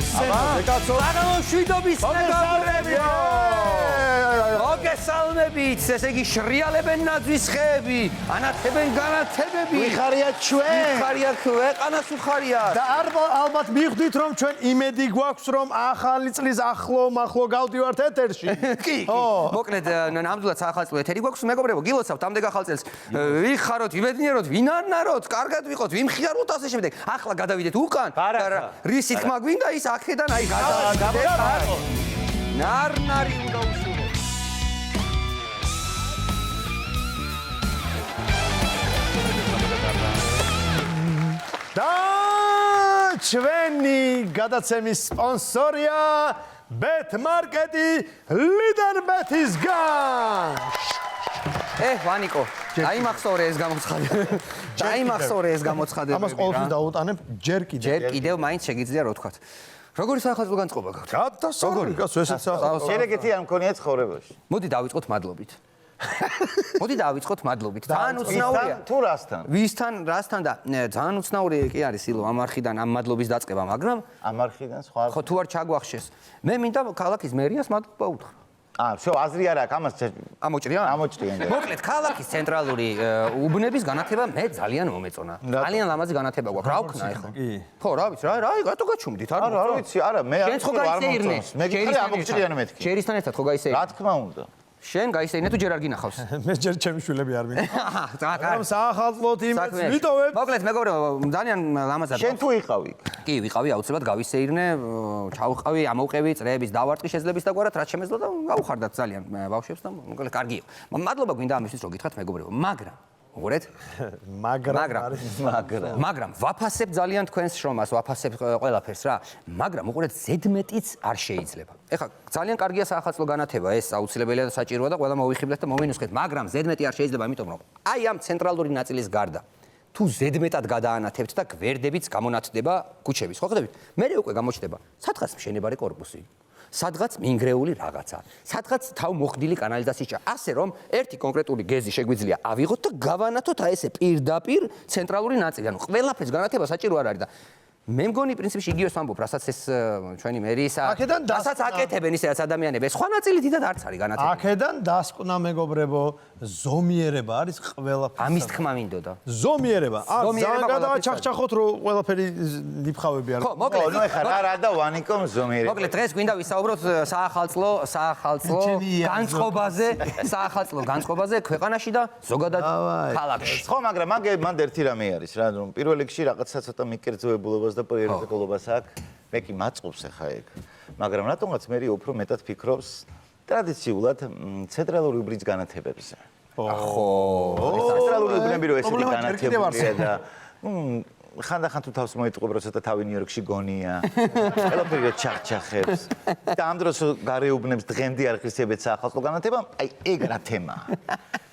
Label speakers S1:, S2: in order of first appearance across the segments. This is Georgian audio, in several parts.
S1: სცენაზე კაცო.
S2: არა მშვიდობის მეგობრები. მოგესალმებით, ესე იგი შრიალებენ ნაძვის ხეები, ანათებენ განათებები.
S1: ვიხარიათ ჩვენ.
S2: ვიხარიათ ქვეყანას უხარიათ.
S1: და ალბათ მიხვდით რომ ჩვენ იმედი გვაქვს რომ ახალი წლის ახლო გავდივართ ეთერში.
S2: კი. მოკლედ ნამდვილად ახალწლო ეთერი გვაქვს მეგობრებო, გილოცავთ ამდენ ახალ წელს. ვიხაროთ, იმედნიეროთ, ვინარნაროთ, კარგად ვიყოთ, ვიმხიაროთ ასე შემდეგ. ახლა გადავიდეთ უკან. რისი თქმა გვინდა ის აქედან აი გადავიდეთ. ნარნარი უნდა უშუროთ. და ჩვენი გადაცემის სპონსორია ბეთმარკეტი ლიდერბეთისგან. ვანიკო, დაიმახსოვრე ეს გამოცხადება.
S1: ამას ყოველთვის დავუტანებ ჯერ
S2: კიდევ მაინც შეგიძლია რო თქვათ. როგორი სახალხო განწყობა გაქვთ?
S1: როგორი კაცო ესეც
S3: შერეგეთი არ მქონია ცხოვრებაში.
S2: მოდი დავიწყოთ მადლობით. ძალიან უცნაურია.
S3: თუ რასთან?
S2: ვისთან, რასთან და ძალიან უცნაური კი არის ილო ამ არხიდან ამ მადლობის დაწყება, მაგრამ
S3: ამ არხიდან სხვა
S2: ხო თუ არ ჩაგვახშეს. მე მინდა ქალაქის მერიას მადლობა უთხრა.
S3: всё, აზრი არ აქვს, ამას
S2: ამოჭრიან?
S3: ამოჭრიან.
S2: მოკლედ, ქალაქის ცენტრალური უბნების განათება მე ძალიან მომეწონა. ძალიან ლამაზი განათება გვაქვს. რა ვქნა ეხლა? ხო, რა ვიცი, რა რატო გაჩუმდით?
S3: არა ვიცი, არა, მე არ
S2: მოწონს.
S3: მე გიქრე ამოჭრიან მეთქი.
S2: შერისთან ერთად ხო გაისეირნე?
S3: რა თქმა უნდა.
S2: შენ გაისეირნე თუ ჯერ არ გინახავს?
S1: მე ჯერ ჩემი შვილები არ მინდა.
S2: აჰა,
S1: საახალწლოდ იმედს ვიტოვებ.
S2: მოკლედ, მეგობრებო, ძალიან ლამაზად.
S3: შენ თუ იყავი?
S2: კი, ვიყავი, აუცილებლად გავისეირნე, ჩავყავი, ამოვყევი, წრეების დავარტყი შეძლების დაგვარად, რაც შემეძლო და გავუხარდათ ძალიან ბავშვებს და მოკლედ კარგია. მადლობა გვინდა ამისთვის, რომ გითხრათ მეგობრებო, მაგრამ უღურეთ? მაგრამ ვაფასებ ძალიან თქვენს შრომას, ვაფასებ ყველაფერს რა, მაგრამ უღურეთ ზედმეტიც არ შეიძლება. ეხლა ძალიან კარგია საახალწლო განათება, ეს აუცილებელია და საჭიროა და ყველა მოვიხიბლეთ და მოვინუსხეთ, მაგრამ ზედმეტი არ შეიძლება, იმიტომ რომ აი ამ ცენტრალური ნაწილის გარდა თუ ზედმეტად გადაანათებთ და გვერდებიც გამონათდება ქუჩების, ხო ხედავთ? მერე უკვე გამოჩნდება სადღაც მშენებარე კორპუსი. სადღაც მინგრეული რაღაცა, სადღაც თავმოხდილი კანალიზაცია, ასე რომ ერთი კონკრეტული გეზი შეგვიძლია ავიღოთ და გავანათოთ აი ესე პირდაპირ ცენტრალური ნაწილი. ანუ ყველაფერს განათება საჭირო არ არის და მე მგონი პრინციპში იგივეს ვამბობ, რასაც ეს ჩვენი მერიის რასაც აკეთებენ ისედაც ადამიანები, სხვა ნაწილი დიდად არც არის განათება.
S1: აქედან დასკვნა მეგობრებო, ზომიერება არის ყველაფერი.
S2: ამის თქმა მინდოდა.
S1: ზომიერება. ძალიან გადავაჩახჩახოთ რომ ყველაფერი დიფხავები არ.
S2: ხო, მოკლედ.
S3: ნუ ეხლა რა და ვანიკომ ზომიერება.
S2: მოკლედ დღეს გვინდა ვისაუბროთ საახალწლო განწყობაზე ქვეყანაში და ზოგადად ქალაქში.
S3: ხო, მაგრამ მანდ ერთი რამე არის რა, რომ პირველ რიგში რაღაცა ცოტა მიკერძოებულობას და პრიორიტეტულობას აქვს. მე კი მაწყობს ახლა ეგ. მაგრამ რატომაც მე უფრო მეტად ფიქრობს ტრადიციულად ცენტრალური უბნის განათებებზე.
S2: ხო.
S3: ცენტრალური უბნები რო ესეთი განათებია და ხანდახან თუ თავს მოიტყუებ, რომ ცოტა თავი ნიუ-იორკში გონია. ყველაფერი რა ჩახჩახებს. და ამ დროს გარე უბნებს დღემდე არ ღირსებეთ საახალწლო განათება, აი ეგ რა თემაა.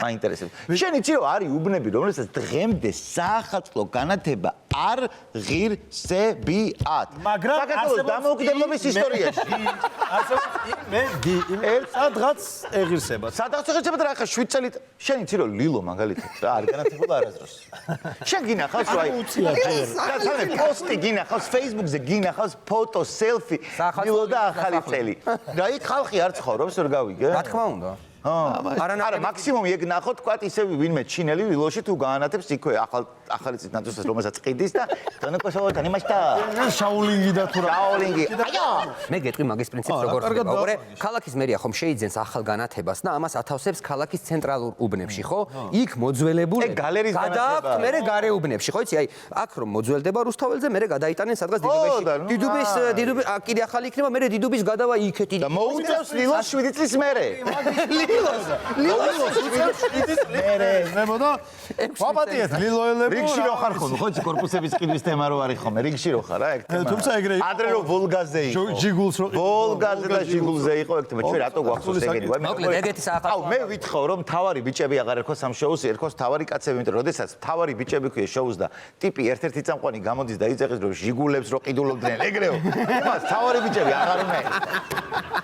S3: მაინტერესებს. შენ იცი რომ არის უბნები, რომელსაც დღემდე საახალწლო განათება არ ღირსებიათ.
S1: მაგრამ
S3: საქართველოს დამოუკიდებლობის ისტორიაში.
S1: მე სადღაც ეღირსება.
S3: სადღაც ეღირსება და რა ხა 7 წელი შენ იცი რომ ლილო მაგალითად რა არ განათებულა არასდროს. შენ გინახავს რა აი პოსტი გინახავს Facebook-ზე გინახავს ფოტო, სელფი, ლილო და ახალი წელი. რა იქ ხალხი არ ცხოვრობს, ვერ გავიგე?
S2: რა თქმა უნდა.
S3: არა, მაქსიმუმ ეგ ნახო, თქვა ისე ვინმე ჩინელი ვილოში თუ გაანათებს იქვე ახალი წინათოს რომელსაც ყიდის და დონეკოსოვთან იმაშტა
S1: შაულინგი და თუ რა.
S3: შაულინგი. აიო!
S2: მე გეტყვი მაგის პრინციპს როგორ ხდება. უყურე, ქალაქის მერია ხომ შეიძენს ახალ განათებას და ამას ათავსებს ქალაქის ცენტრალურ უბნებში, ხო? იქ მოძველებული გადააქვთ მერე გარე უბნებში, ხო იცი? აი, აქ რომ მოძველდება რუსთაველზე, მერე გადაიტანენ სადღაც დიდუბის კიდე ახალი იქნება, მერე დიდუბის გადავა იქეთი.
S3: და მოუწევს ლილოს 7 წლის მერე.
S1: მე მოდა ვაპატიეთ ლილოელებს
S3: რიგში რო ხარ ხოლმე ხო კორპუსების ყიდვის თემა რო არის ხოლმე რიგში რო ხარ რა ეგ თემა
S1: თუმცა ეგრე
S3: ადრე რო ვოლგაზე იყო
S1: ჯიგულს რო
S3: ვოლგაზე და ჯიგულზე იყო ეგ თემა ჩვენ რატო გვახსოვს ეგენი ვარ
S2: მოკლედ ეგეთი საახალწლო
S3: აუ მე ვითხოვ რომ თავარი ბიჭები აღარ ერქოს ამ შოუს ერქოს თავარი კაცები იმიტომ რომ შესაძ თავარი ბიჭები ქვია შოუს და ტიპი ერთ-ერთი წამყვანი გამოდის და იწეხის რომ ჟიგულებს რო ყიდულობდნენ ეგრეო იმას თავარი ბიჭები აღარ უნდა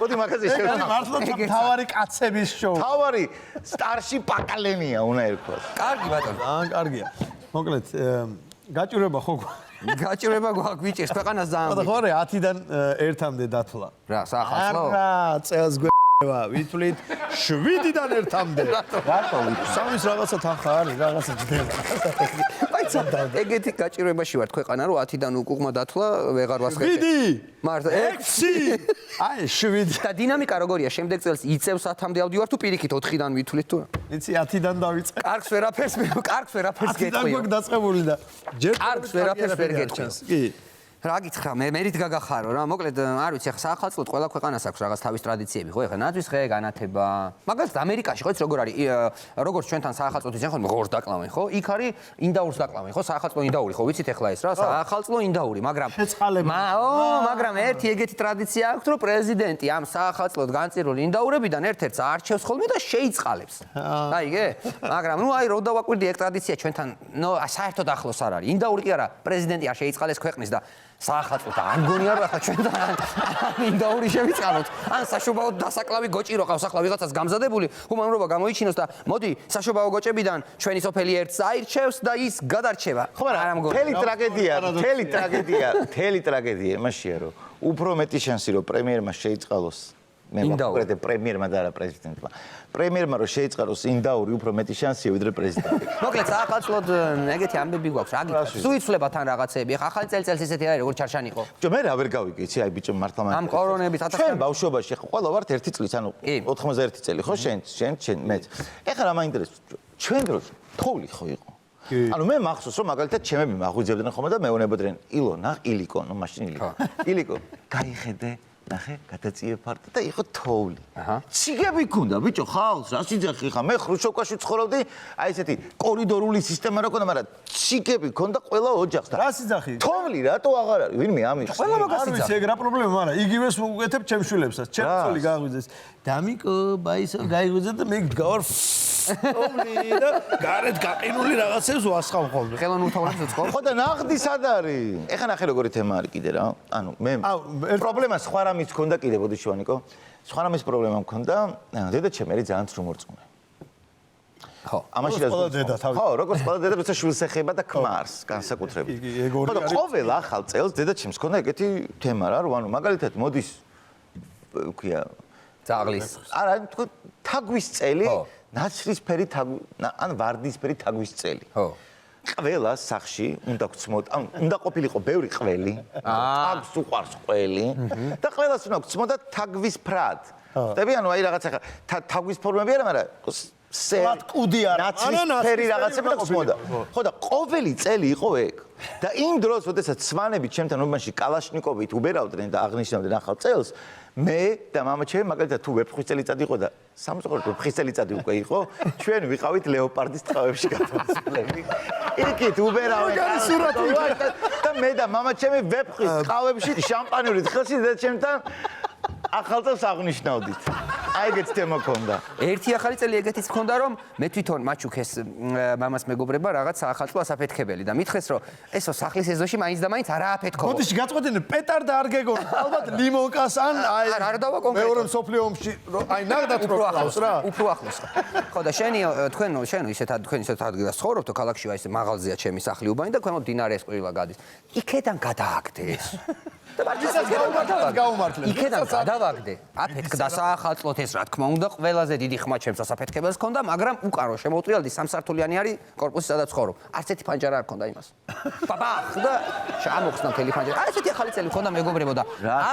S3: მოდი მაგაზე შევთანხმდით
S1: მართლა თავარი კაცების შოუ
S3: თავარი სტარში პაკალენია უნდა ერქოს
S2: კარგი ბატონო
S1: ძალიან კარგია მოკლედ გაჭირვება ხო
S2: გაჭირება გვაგვიჭირს ქვეყანას
S1: და
S2: ძალიან.
S1: ხო რა 10-დან 1-მდე დათვლა.
S2: რა, საახალწლო?
S1: არა, წელს გვევა, ვითვლით 7-დან 1-მდე.
S3: რატო ვიტყვი?
S1: სამის რაღაცა თანხა არის, რაღაცა ჯდება.
S2: აიცა, ეგეთი გაჭირებაში ვართ ქვეყანა, რომ 10-დან უკუღმა დათვლა ვეღარ ვასხეთე.
S1: 7.
S2: მარტო
S1: 6. აი 7.
S2: და დინამიკა როგორია? შემდეგ წელს იწევს 10-მდე ავდივარ თუ პირიქით 4-დან ვითვლით თუ?
S1: იცი 10-დან დავიწყე.
S2: კარგს ვერაფერს
S1: და
S2: გეტყვი.
S1: გვაქვს დაწყებული და ჯერ
S2: კარგს ვერაფერს ვერ გეტყვი.
S1: კი.
S2: რა გითხრა, მე მერით გაგახარო რა. მოკლედ, არ ვიცი, ახლა საახალწლოდ ყველა ქვეყანას აქვს რაღაც თავის ტრადიციები, ხო? ახლა ნაძვის ხე, განათება. მაგალითად, ამერიკაში ხო იცი როგორ არის? როგორც ჩვენთან საახალწლოდ იციან ხოლმე ღორს დაკლავენ, ხო? იქ არის ინდაურს დაკლავენ, ხო? საახალწლო ინდაური, ხო? ვიცით ახლა ეს რა? საახალწლო ინდაური, მაგრამ მაგრამ ერთი ეგეთი ტრადიცია აქვს, რომ პრეზიდენტი ამ საახალწლოდ განწირულ ინდაურებიდან ერთ-ერთს არჩევს ხოლმე და შეიწყალებს. აიგე? მაგრამ ნუ აი რო დავაკვირდი ეგ ტრადიცია ჩვენთან, ნუ საერთოდ ახლოს არ არის. ინდაური კი არა, პრეზიდენტი არ შეიწყალეს ქვეყნის და საახალწლოდ არ მგონია რომ ახლა ჩვენთან ინდაური შევიწყალოთ. ან საშობაოდ დასაკლავი გოჭი რო ყავს ახლა ვიღაცას გამზადებული, ჰუმანურობა გამოიჩინოს და მოდი საშობაო გოჭებიდან ჩვენი სოფელი ერთს აირჩევს და ის გადარჩება.
S3: ხო არა მთელი ტრაგედია იმაშია რომ უფრო მეტი შანსი რომ პრემიერმა შეიწყალოს მე ვაკვირდე პრემიერმა და არა პრეზიდენტმა. პრემიერმა რომ შეიწყალოს ინდაური უფრო მეტი შანსია ვიდრე პრეზიდენტი.
S2: მოკლედ საახალწლოდ ეგეთი ამბები გვაქვს, რა გიქრა? თუ იცვლება თან რაღაცეები, ახლა ახალი წელიწადს ისეთი არის როგორ ჩარშანი იყო.
S3: მე რა ვერ გავიგე, აი ბიჭო მართლა
S2: ამ კორონებით
S3: ჩვენ ბავშვობაში ახლა ყველა ვართ 1 წლის, ანუ 91 წელი, ხო შენ მეც. ეხლა რა მაინტერესებს? ჩვენ დროს თოვლი ხო იყო? ანუ მე მახსოვს რომ მაგალითად ჩემები მაღვიძებდნენ ხოლმე და მეუბნებოდნენ ილიკო, ნუ მაშინ ილიკო. გაიხედე ნახე, გადაწიე ფარტა და იყო თოვლი. ციგები ქონდა, ბიჭო, ხალხს, რა სიძახი ხა, მე ხრუშოვკაში ცხოვრობდი, აი ესეთი კორიდორული სისტემა რა ქონდა, მაგრამ ციგები ქონდა ყველა ოჯახს და
S1: რა სიძახი?
S3: თოვლი რატო აღარ არის? ვინმე ამიხსნა.
S2: ყველა მაგას
S1: არ ვიცი ეგ რა პრობლემა, მაგრამ იგივეს უგეთებ ჩემ შვილებსაც. ჩემ ცოლი გააღვიძეს. დამიკო, ბაისო, გაიღვიძე და მე გავარ თოვლი და გარეთ გაყინული რაღაცებს ვასხავ ხოლმე.
S2: ხელოვნურ თოვლებს უწყობ?
S3: ხო და ნაღდი სად არის? ეხლა ნახე როგორი თემა არის კიდე რა. ანუ მე პრობლემა სხვა რამის ქონდა კიდე ბოდიშვანიკო. სხვა რამის პრობლემა მქონდა, დედაჩემი არის ძალიან ცრუმორწმუნე.
S2: ხო.
S3: ამაში
S1: ყველა დედა თავი.
S3: ხო, როგორც ყველა დედა როცა შვილს ეხება და ქმარს განსაკუთრებით. ხო და ყოველ ახალ წელს დედაჩემს ქონდა ეგეთი თემა რა, რომ ანუ მაგალითად მოდის ვქია
S2: ძაღლის.
S3: არა, თქო თაგვის წელი, ნაცრისფერი თაგვი, ან ვარდისფერი თაგვის წელი.
S2: ხო.
S3: ყველა სახში უნდა გწმოთ, ან უნდა ყოფილიყო ბევრი ყველი, თაგს უყვარს ყველი და ყველას უნდა გწმოდა თაგვის ფრად. ხტები, ანუ აი რაღაცა თაგვის ფორმები არა, მაგრამ
S1: სლატკუდი არა,
S3: ნაცრისფერი რაღაცები უნდა გწმოდა. ხო და ყოველი წელი იყო ეგ. და იმ დროს, როდესაც სვანები ჩემთან უბანში კალაშნიკოვით უბერავდნენ და აღნიშნავდნენ ახალ წელს, მე და მამაჩემი მაგალითად თუ ვეფხვის წელიწადი იყო და სამწუხაროდ ვეფხვის წელიწადი უკვე იყო, ჩვენ ვიყავით ლეოპარდის ტყავებში გადმოსვლები. იქით უბერავენ და მე და მამაჩემი ვეფხვის ტყავებში შამპანიური ხელში და ჩემთან ახალ წელს აღნიშნავდით. აი ეგეც თემა ქონდა.
S2: ერთი ახალი წელი ეგეთიც ქონდა, რომ მე თვითონ მაჩუქეს მამას მეგობრება რაღაც საახალწლო ასაფეთქებელი და მითხრეს, რომ ესო სახლის ეზოში მაინც და მაინც არა აფეთქო.
S1: მოდიში გაწყვეტინე პეტარდა არ გეგო. ალბათ ლიმონკას ან აი
S2: არ დავა კონკრეტულად.
S1: მეორე მსოფლიო ომში აი ნახდათ რო ყავს რა.
S2: უფრო ახლოს. ხო და შენ ისეთ ადგილას ცხოვრობთ, ქალაქში აი ეს მაღალზეა ჩემი სახლი უბანი და ქვემოთ დინარე ეს ყვირილა გადის. იქედან გადააგდე ეს. და
S1: გაუმართლე.
S2: იქედან გადავაგდე. აფეთქდა საახალწლოდ ეს რა თქმა უნდა ყველაზე დიდი ხმა ჩემს ასაფეთქებელს ქონდა, მაგრამ უკარო შემოუწიალდი სამსართულიანი არის კორპუსი სადაც ცხოვრობ. არც ერთი ფანჯარა არ ქონდა იმას. ბაბახ და ამოხსნა მთელი ფანჯარა. აი ესეთი ახალი წელი ქონდა მეგობრებო და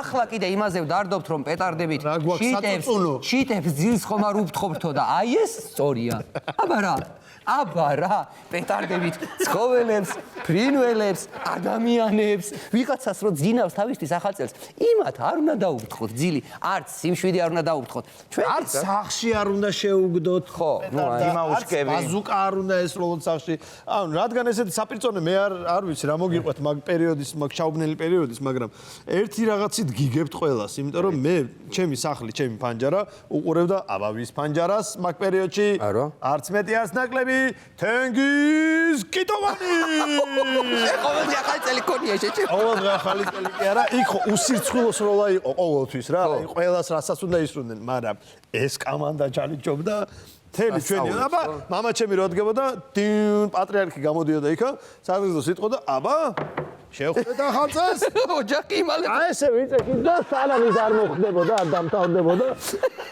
S2: ახლა კიდე იმაზე ვდარდობთ რომ პეტარდებით შიტებს ძილს ხომ არ უფთხოვთო და აი ეს სწორია. აბა რა პეტარდებით ცხოველებს, ფრინველებს, ადამიანებს, ვიღაცას რო ძინავს თავისთვის ახალ წელს, იმათ არ უნდა დაუფრთხოთ ძილი, არც სიმშვიდე არ უნდა დაუფრთხოთ.
S1: არც სახში არ უნდა შეუგდოთ.
S2: ხო, ნუ
S3: იმაუშკები.
S1: ბაზუკა არ უნდა ესროლოთ სახში. ანუ რადგან ესეთი საპირწონე მე არ ვიცი რა მოგიყვეთ მაგ პერიოდის, მაგ ჩაუბნელი პერიოდის, მაგრამ ერთი რაღაცით გიგებთ ყველას, იმიტომ რომ მე ჩემი სახლი, ჩემი ფანჯარა უყურებდა აბავის ფანჯარას მაგ პერიოდში. არც მეტი არც ნაკლები თენგიზ კიტოვანი.
S2: ყოველდღე ახალი წელი ქონია შეჭი.
S1: ყოველდღე ახალი წელი კი არა, იქ უსირცხვილოს როლა იყო ყოველთვის რა. ყველას რასაც უნდა ისრულდნენ, მაგრამ ეს კამანდა ჩალიჯობდა თელი ჩვენი. აბა, მამაჩემი რო დგებოდა, პატრიარქი გამოდიოდა იქა, სადღეღო სიტყვა და აბა შეხვდეთ ახალ წელს.
S2: ოჯახი იმალე.
S1: აი ესე ვიწექით და სალამის არ მოხდებოდა, არ დამთავრდებოდა.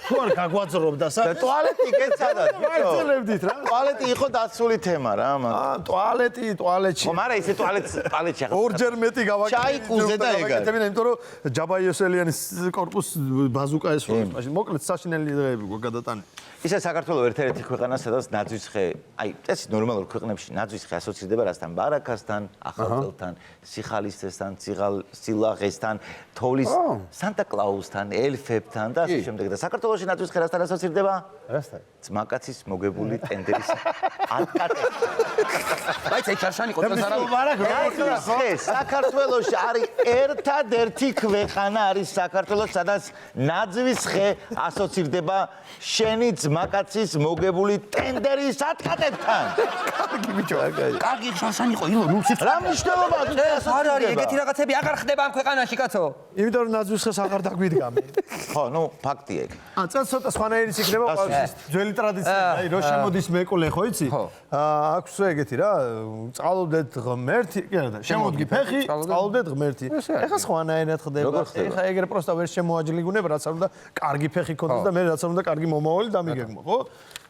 S1: თუ არ გაგვაძრობდა
S3: და ტუალეტი კეცადად,
S1: ვაგრძელებდით რა.
S3: ტუალეტი იყო დაცული თემა რა, მაგრამ
S1: ტუალეტში.
S3: ხო, მაგრამ ისე ტუალეტში ახლა
S1: ორჯერ მეტი გავაკეთე.
S3: ჩაიკუზე და ეგარ.
S1: იმიტომ რომ ჯაბაიოსელიანის корпуს ბაზუკა ესვრის მაშინ. მოკლედ საშინელი დღეები გადატანე.
S3: ისე საქართველოს ერთ-ერთი ქვეყანა, სადაც ნაძვისხე, აი, წესი ნორმალურ ქვეყნებში ნაძვისხე ასოცირდება რასთან? ბარაკასთან, ახალწელთან, სიხალისესთან, სილაღესთან, თოვლის სანტა-კლაუსთან, ელფებთან და ასე შემდეგ. და საქართველოში ნაძვისხე რასთან ასოცირდება?
S1: რასთან?
S3: ძმაკაცის მოგებული ტენდერის ატკატე.
S2: აი, ეს ჩარშანი ყოთელს არა.
S3: ნაძვისხე საქართველოში არის ერთადერთი ქვეყანა არის საქართველოს, სადაც ნაძვისხე ასოცირდება შენი ძმაკაცის მოგებული ტენდერის ატკატებთან.
S2: კარგი ბიჭო. კარგი ჩარშანი ყო ილო 0-ით.
S3: რა მნიშვნელობა
S2: ეს არ არის, ეგეთი რაღაცები აღარ ხდება ამ ქვეყანაში, კაცო.
S1: იმიტომ რომ ნაძვისხეს აღარ დაგვიდგამი.
S3: ხო, ნუ ფაქტია ეგ.
S1: წელს ცოტა სხვანაირი იქნება ყოველთვის ძველი ტრადიცია, აი რო შემოდის მეკოლე, ხო იცი? აქვს ეგეთი რა, წყალობდეთ ღმერთი, კი არა და შემოდგი ფეხი, წყალობდეთ ღმერთი. ეხა სხვანაირად ხდება. ეხა ეგრე პროსტა ვერ შემოაჯლიგუნება, რაც არ უნდა კარგი ფეხი ქონდეს და მე რაც არ უნდა კარგი მომავალი დამიგეგმო, ხო?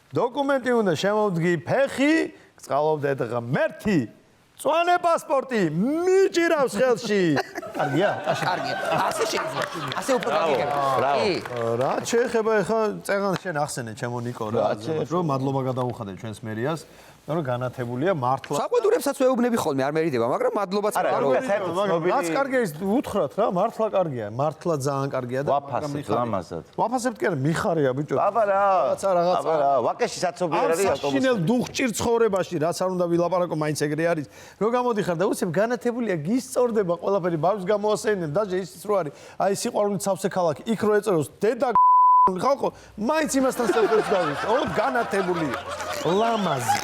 S1: დოკუმენტი უნდა შემოდგი ფეხი, წყალობდეთ ღმერთი. წვანე პასპორტი მიჭირავს ხელში. კარგია?
S2: კარგია. ასე შეიძლება. ასე უფრო გაგიგებ. კი.
S1: რა შეეხება ეხა წეგან შენ ახსენე ჩემო ნიკო რა რომ მადლობა გადაუხადე ჩვენს მერიას რომ განათებულია მართლა
S2: საყვედურებსაც ვეუბნები ხოლმე არ მერიდება მაგრამ მადლობაც
S1: რაც კარგია ის უთხრათ რა მართლა კარგია მართლა ძალიან კარგია და
S3: ვაფასებ ლამაზად
S1: ვაფასებ კი არა მიხარია ბიჭო
S3: აბა რა
S1: რაღაცა
S3: აბა რა ვაკეში საცობი არ არის ავტობუსი
S1: საშინელ დუხჭირ ცხოვრებაში რაც არ უნდა ვილაპარაკო მაინც ეგრე არის რომ გამოდიხარ და უცებ განათებულია გისწორდება ყველაფერი ბავშვს გამოასენენ დაჟე ისიც რო არის აი სიყვარული ცავსე ქალაქი იქ რო ეწეროს დედა ხალხო მაინც იმასთან საერთოდ გავიქ ო განათებული ლამაზი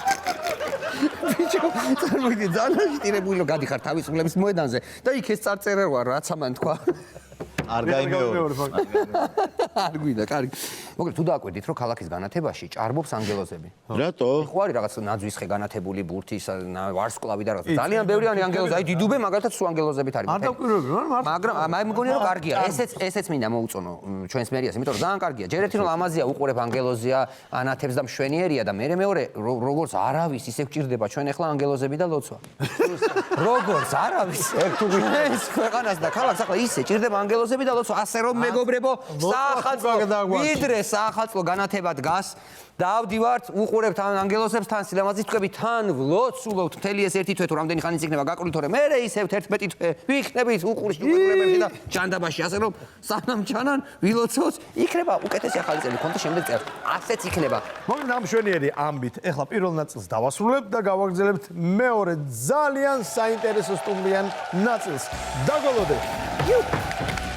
S2: ბიჭო წარმოგიდგენ ძალიან შტირებული რომ გადიხარ თავისუფლების მოედანზე და იქ ეს წარწერა ვარ რაც ამან თქვა
S3: არ გაიმეორებ
S2: არ გვიდა კარგი მოკლედ თუ დააკვირდით რომ ქალაქის განათებაში ჭარბობს ანგელოზები
S3: რატო
S2: ხო არის რაღაც ნაძვისხე განათებული ბურთის ვარსკვლავი და რაღაც ძალიან ბევრიანი ანგელოზი აი დიდუბე მაგალითად სულ ანგელოზებით არის
S1: არ დაკვირვები რა
S2: მაგრამ აი მგონია რომ კარგია ესეც მინდა მოუწონო ჩვენს მერიას იმიტომ რომ ძალიან კარგია ჯერ ერთი რომ ლამაზია უყურებ ანგელოზია ანათებს და მშვენიერია და მეორე როგორც არავის ისე გჭირდება ჩვენ ახლა ანგელოზები და ლოცვა როგორც არავის ეს ქვეყანას და ქალაქს ახლა ისე ჭირდება ანგელოზები და ლოცვა ასე რომ მეგობრებო ვიდრე საახალწლო განათება დგას დავდივართ უყურებთ ანგელოზებს თან სილამაზის თქვები თან ვლოცულობთ მთელი ეს ერთი თვე თუ რამდენი ხანიც იქნება გაყრული თორე მე ისევ 11 თვე ვიქნებით უყურში უყურებებში და ჯანდაბაში ასე რომ სანამ ჩანან ვილოცოთ იქნება უკეთესი ახალი წელი კონტე შემდეგ წელს ასეც იქნება
S1: მოკლედ ამ მშვენიერი ამბით ეხლა პირველ ნაწილს დავასრულებთ და გავაგრძელებთ მეორე ძალიან საინტერესო სტუმრიან ნაწილს დაგოლოდეთ